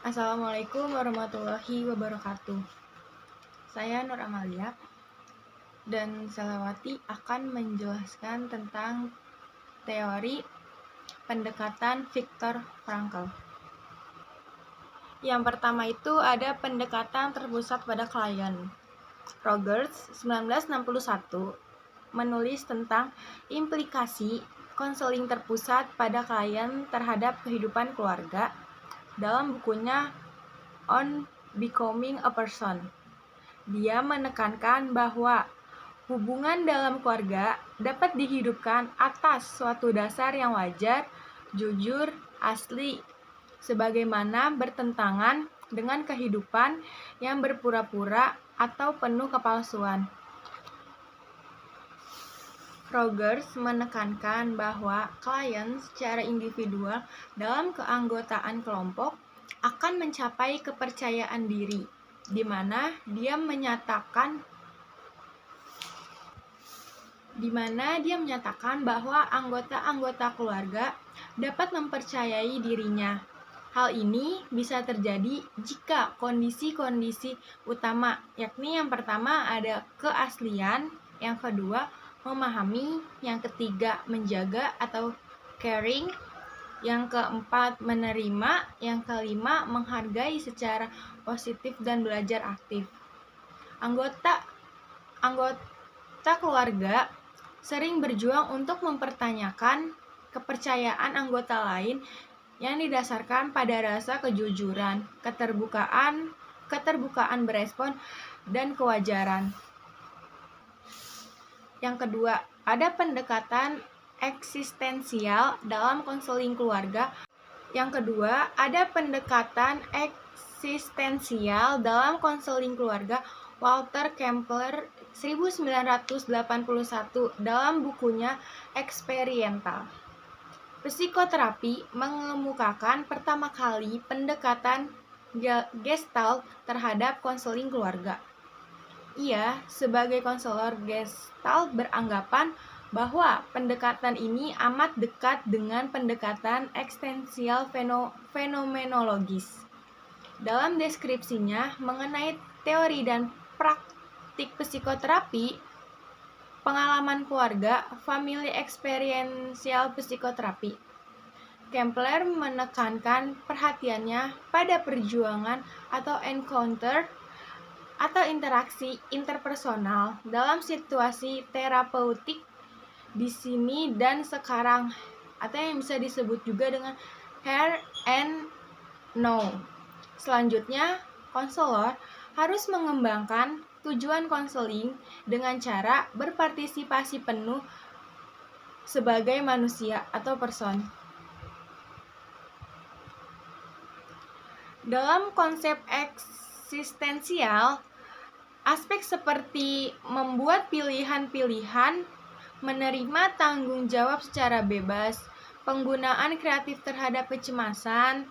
Assalamualaikum warahmatullahi wabarakatuh. Saya Nur Amalia dan Selawati akan menjelaskan tentang teori pendekatan Viktor Frankl. Yang pertama itu ada pendekatan terpusat pada klien. Rogers 1961 menulis tentang implikasi konseling terpusat pada klien terhadap kehidupan keluarga dalam bukunya On Becoming a Person. Dia menekankan bahwa hubungan dalam keluarga dapat dihidupkan atas suatu dasar yang wajar, jujur, asli, sebagaimana bertentangan dengan kehidupan yang berpura-pura atau penuh kepalsuan. Rogers menekankan bahwa klien secara individual dalam keanggotaan kelompok akan mencapai kepercayaan diri, di mana dia menyatakan bahwa anggota-anggota keluarga dapat mempercayai dirinya. Hal ini bisa terjadi jika kondisi-kondisi utama, yakni yang pertama ada keaslian, yang kedua memahami, yang ketiga menjaga atau caring, yang keempat menerima, yang kelima menghargai secara positif dan belajar aktif. Anggota keluarga sering berjuang untuk mempertanyakan kepercayaan anggota lain yang didasarkan pada rasa kejujuran, keterbukaan berespon, dan kewajaran. Yang kedua, ada pendekatan eksistensial dalam konseling keluarga. Walter Kempler 1981 dalam bukunya Eksperiental. Psikoterapi mengemukakan pertama kali pendekatan Gestalt terhadap konseling keluarga. Ia, sebagai konselor Gestalt, beranggapan bahwa pendekatan ini amat dekat dengan pendekatan eksistensial fenomenologis. Dalam deskripsinya mengenai teori dan praktik psikoterapi, pengalaman keluarga, family experiential psychotherapy, Kempler menekankan perhatiannya pada perjuangan atau encounter atau interaksi interpersonal dalam situasi terapeutik di sini dan sekarang, atau yang bisa disebut juga dengan here and now. Selanjutnya, konselor harus mengembangkan tujuan konseling dengan cara berpartisipasi penuh sebagai manusia atau person. Dalam konsep eksistensial, aspek seperti membuat pilihan-pilihan, menerima tanggung jawab secara bebas, penggunaan kreatif terhadap kecemasan,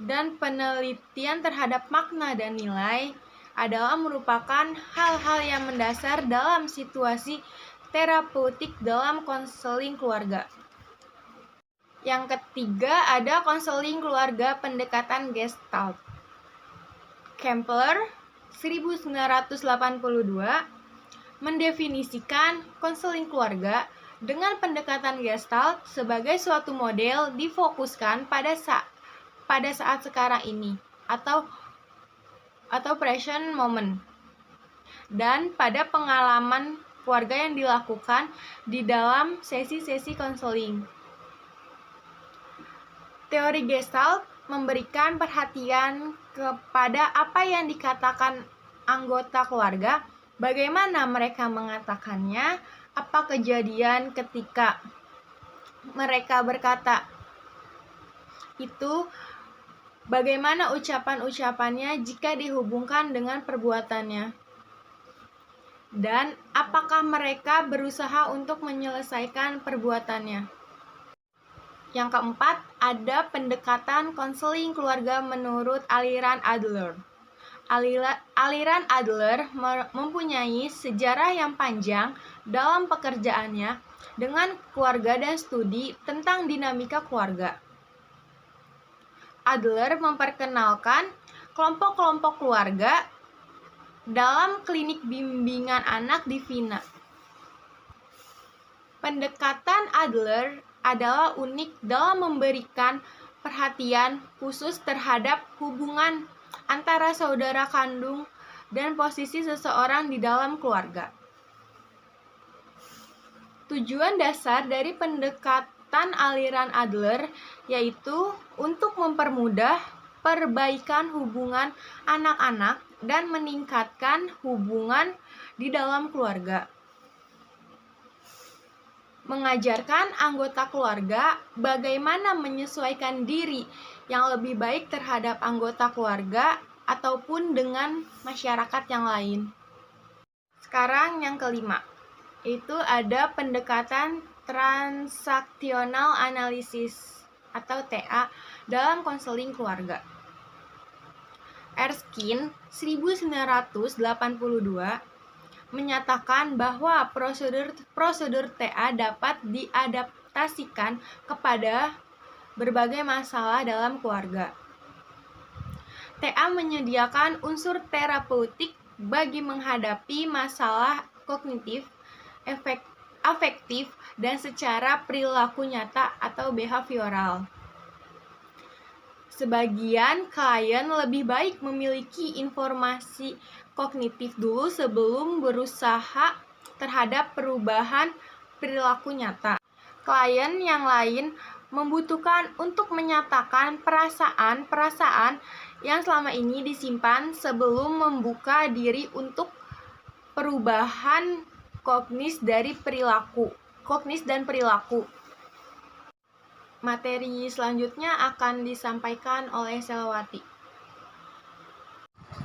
dan penelitian terhadap makna dan nilai adalah merupakan hal-hal yang mendasar dalam situasi terapeutik dalam konseling keluarga. Yang ketiga ada konseling keluarga pendekatan Gestalt. Kempler 1982 mendefinisikan konseling keluarga dengan pendekatan Gestalt sebagai suatu model difokuskan pada saat sekarang ini atau present moment, dan pada pengalaman keluarga yang dilakukan di dalam sesi-sesi konseling. Teori Gestalt memberikan perhatian kepada apa yang dikatakan anggota keluarga, bagaimana mereka mengatakannya, apa kejadian ketika mereka berkata itu, bagaimana ucapan-ucapannya jika dihubungkan dengan perbuatannya, dan apakah mereka berusaha untuk menyelesaikan perbuatannya. Yang keempat, ada pendekatan konseling keluarga menurut aliran Adler. Aliran Adler mempunyai sejarah yang panjang dalam pekerjaannya dengan keluarga dan studi tentang dinamika keluarga. Adler memperkenalkan kelompok-kelompok keluarga dalam klinik bimbingan anak di Vienna. Pendekatan Adler adalah unik dalam memberikan perhatian khusus terhadap hubungan antara saudara kandung dan posisi seseorang di dalam keluarga. Tujuan dasar dari pendekatan aliran Adler yaitu untuk mempermudah perbaikan hubungan anak-anak dan meningkatkan hubungan di dalam keluarga. Mengajarkan anggota keluarga bagaimana menyesuaikan diri yang lebih baik terhadap anggota keluarga ataupun dengan masyarakat yang lain. Sekarang yang kelima, itu ada pendekatan transaksional analisis atau TA dalam konseling keluarga. Erskine 1982 menyatakan bahwa prosedur TA dapat diadaptasikan kepada berbagai masalah dalam keluarga. TA menyediakan unsur terapeutik bagi menghadapi masalah kognitif, afektif, dan secara perilaku nyata atau behavioral. Sebagian klien lebih baik memiliki informasi kognitif dulu sebelum berusaha terhadap perubahan perilaku nyata. Klien yang lain membutuhkan untuk menyatakan perasaan-perasaan yang selama ini disimpan sebelum membuka diri untuk perubahan kognis dan perilaku. Materi selanjutnya akan disampaikan oleh Selawati.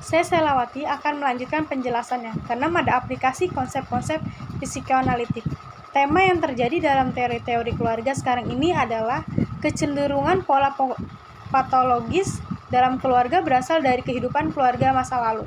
Saya Selawati akan melanjutkan penjelasannya. Keenam ada aplikasi konsep-konsep psikoanalitik. Tema yang terjadi dalam teori-teori keluarga sekarang ini adalah kecenderungan pola patologis dalam keluarga berasal dari kehidupan keluarga masa lalu.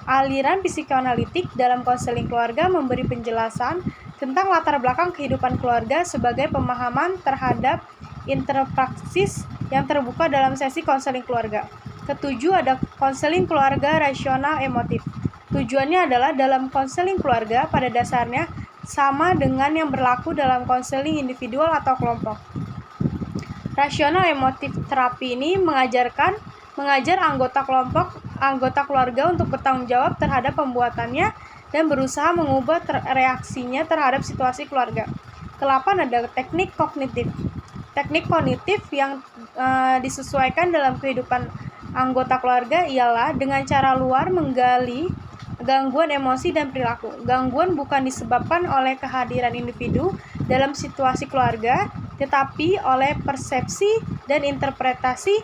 Aliran psikoanalitik dalam konseling keluarga memberi penjelasan tentang latar belakang kehidupan keluarga sebagai pemahaman terhadap interpraksis yang terbuka dalam sesi konseling keluarga. Ketujuh ada konseling keluarga rasional emotif. Tujuannya adalah dalam konseling keluarga pada dasarnya sama dengan yang berlaku dalam konseling individual atau kelompok. Rasional emotif terapi ini mengajar anggota keluarga untuk bertanggung jawab terhadap pembuatannya dan berusaha mengubah reaksinya terhadap situasi keluarga. Ke-8 ada teknik kognitif. Teknik kognitif yang disesuaikan dalam kehidupan anggota keluarga ialah dengan cara luar menggali gangguan emosi dan perilaku. Gangguan bukan disebabkan oleh kehadiran individu dalam situasi keluarga, tetapi oleh persepsi dan interpretasi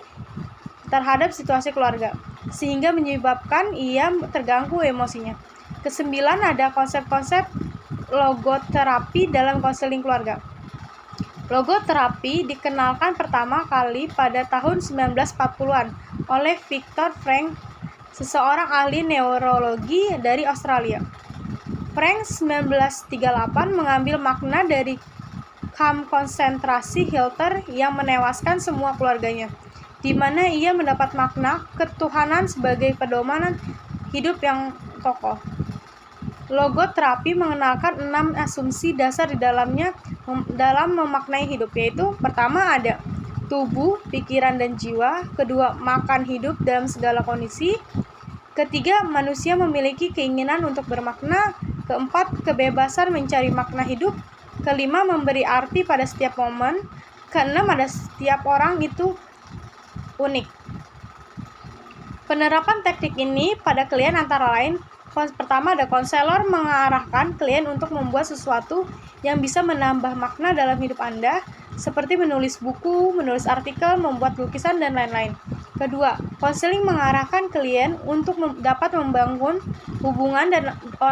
terhadap situasi keluarga, sehingga menyebabkan ia terganggu emosinya. Ke-9 ada konsep-konsep logoterapi dalam konseling keluarga. Logoterapi dikenalkan pertama kali pada tahun 1940-an oleh Viktor Frank, seseorang ahli neurologi dari Australia. Frank 1938 mengambil makna dari kamp konsentrasi Hitler yang menewaskan semua keluarganya, di mana ia mendapat makna ketuhanan sebagai pedoman hidup yang kokoh. Logoterapi mengenalkan 6 asumsi dasar di dalamnya dalam memaknai hidup, yaitu pertama ada tubuh, pikiran, dan jiwa. Kedua, makan hidup dalam segala kondisi. Ketiga, manusia memiliki keinginan untuk bermakna. Keempat, kebebasan mencari makna hidup. Kelima, memberi arti pada setiap momen. Keenam, ada setiap orang itu unik. Penerapan teknik ini pada klien antara lain, pertama ada konselor mengarahkan klien untuk membuat sesuatu yang bisa menambah makna dalam hidup Anda, seperti menulis buku, menulis artikel, membuat lukisan, dan lain-lain. Kedua, konseling mengarahkan klien untuk dapat membangun hubungan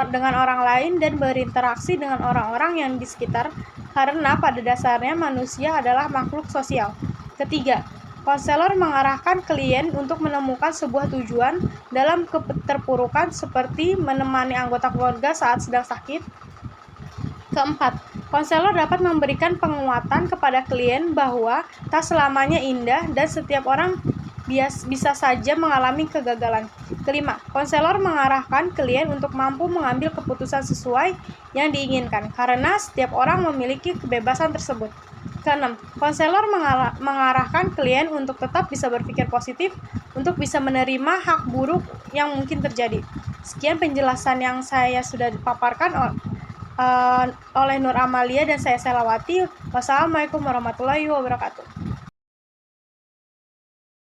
dengan orang lain dan berinteraksi dengan orang-orang yang di sekitar, karena pada dasarnya manusia adalah makhluk sosial. Ketiga, konselor mengarahkan klien untuk menemukan sebuah tujuan dalam keterpurukan seperti menemani anggota keluarga saat sedang sakit. Keempat, konselor dapat memberikan penguatan kepada klien bahwa tak selamanya indah dan setiap orang bisa saja mengalami kegagalan. Kelima, konselor mengarahkan klien untuk mampu mengambil keputusan sesuai yang diinginkan, karena setiap orang memiliki kebebasan tersebut. Keenam, konselor mengarahkan klien untuk tetap bisa berpikir positif, untuk bisa menerima hak buruk yang mungkin terjadi. Sekian penjelasan yang saya sudah paparkan oleh Nur Amalia dan saya Selawati. Wassalamualaikum warahmatullahi wabarakatuh.